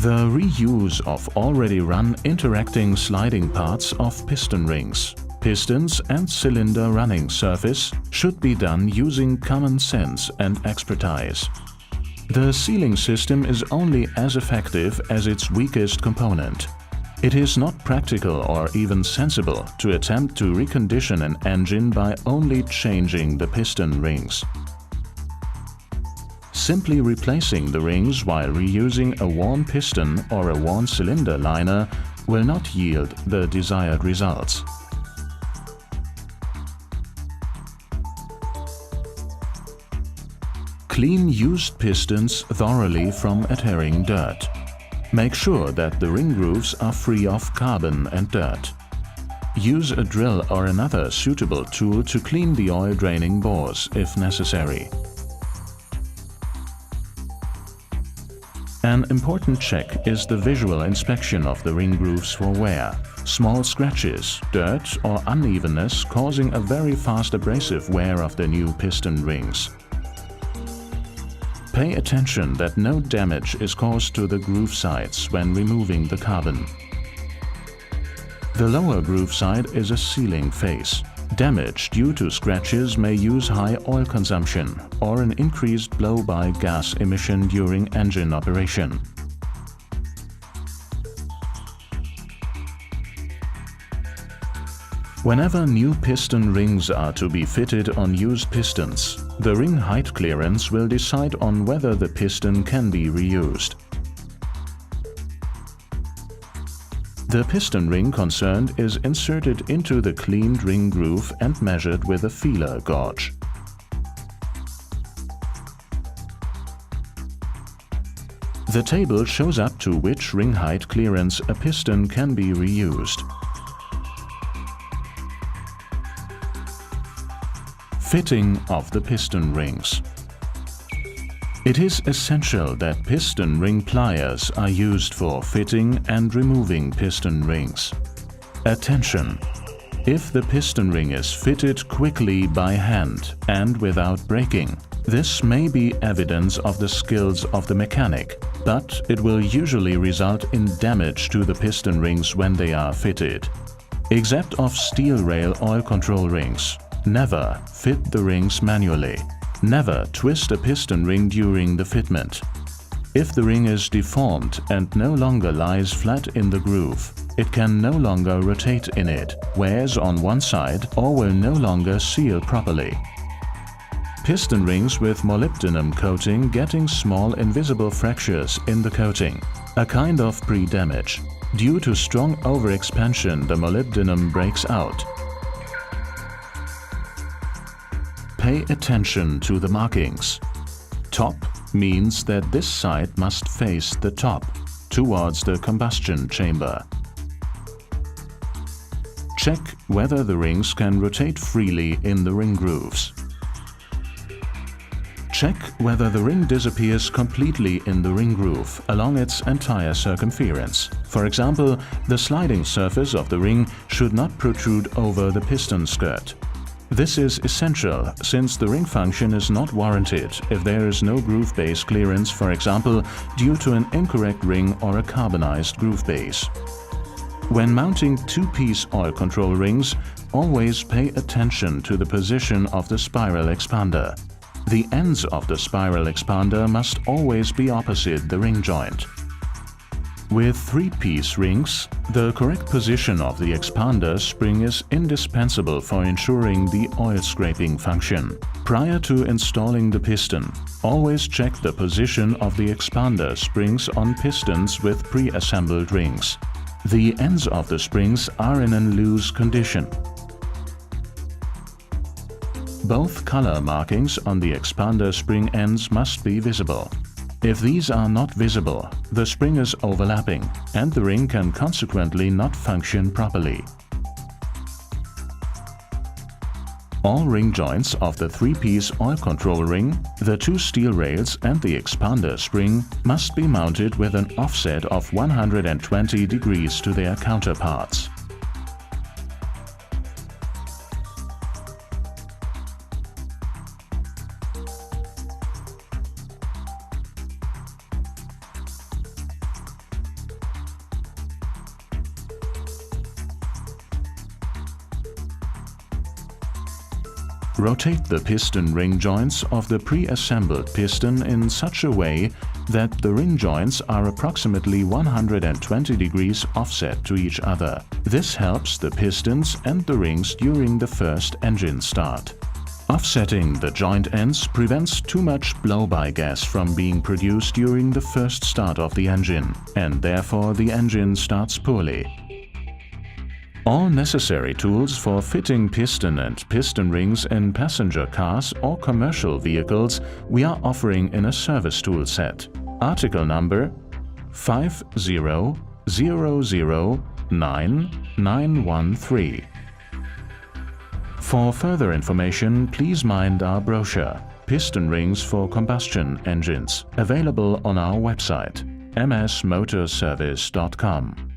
The reuse of already run interacting sliding parts of piston rings, pistons and cylinder running surface should be done using common sense and expertise. The sealing system is only as effective as its weakest component. It is not practical or even sensible to attempt to recondition an engine by only changing the piston rings. Simply replacing the rings while reusing a worn piston or a worn cylinder liner will not yield the desired results. Clean used pistons thoroughly from adhering dirt. Make sure that the ring grooves are free of carbon and dirt. Use a drill or another suitable tool to clean the oil-draining bores if necessary. An important check is the visual inspection of the ring grooves for wear. Small scratches, dirt or unevenness causing a very fast abrasive wear of the new piston rings. Pay attention that no damage is caused to the groove sides when removing the carbon. The lower groove side is a sealing face. Damage due to scratches may use high oil consumption or an increased blow-by gas emission during engine operation. Whenever new piston rings are to be fitted on used pistons, the ring height clearance will decide on whether the piston can be reused. The piston ring concerned is inserted into the cleaned ring groove and measured with a feeler gauge. The table shows up to which ring height clearance a piston can be reused. Fitting of the piston rings. It is essential that piston ring pliers are used for fitting and removing piston rings. Attention! If the piston ring is fitted quickly by hand and without breaking, this may be evidence of the skills of the mechanic, but it will usually result in damage to the piston rings when they are fitted. Except of steel rail oil control rings, never fit the rings manually. Never twist a piston ring during the fitment. If the ring is deformed and no longer lies flat in the groove, it can no longer rotate in it, wears on one side, or will no longer seal properly. Piston rings with molybdenum coating getting small invisible fractures in the coating, a kind of pre-damage. Due to strong overexpansion, the molybdenum breaks out. Pay attention to the markings. Top means that this side must face the top, towards the combustion chamber. Check whether the rings can rotate freely in the ring grooves. Check whether the ring disappears completely in the ring groove along its entire circumference. For example, the sliding surface of the ring should not protrude over the piston skirt. This is essential since the ring function is not warranted if there is no groove base clearance, for example, due to an incorrect ring or a carbonized groove base. When mounting two-piece oil control rings, always pay attention to the position of the spiral expander. The ends of the spiral expander must always be opposite the ring joint. With three-piece rings, the correct position of the expander spring is indispensable for ensuring the oil scraping function. Prior to installing the piston, always check the position of the expander springs on pistons with pre-assembled rings. The ends of the springs are in a loose condition. Both color markings on the expander spring ends must be visible. If these are not visible, the spring is overlapping and the ring can consequently not function properly. All ring joints of the 3-piece oil control ring, the 2 steel rails and the expander spring must be mounted with an offset of 120 degrees to their counterparts. Rotate the piston ring joints of the pre-assembled piston in such a way that the ring joints are approximately 120 degrees offset to each other. This helps the pistons and the rings during the first engine start. Offsetting the joint ends prevents too much blow-by gas from being produced during the first start of the engine, and therefore the engine starts poorly. All necessary tools for fitting piston and piston rings in passenger cars or commercial vehicles we are offering in a service tool set. Article number 500099913. For further information, please mind our brochure, Piston Rings for Combustion Engines, available on our website, msmotorservice.com.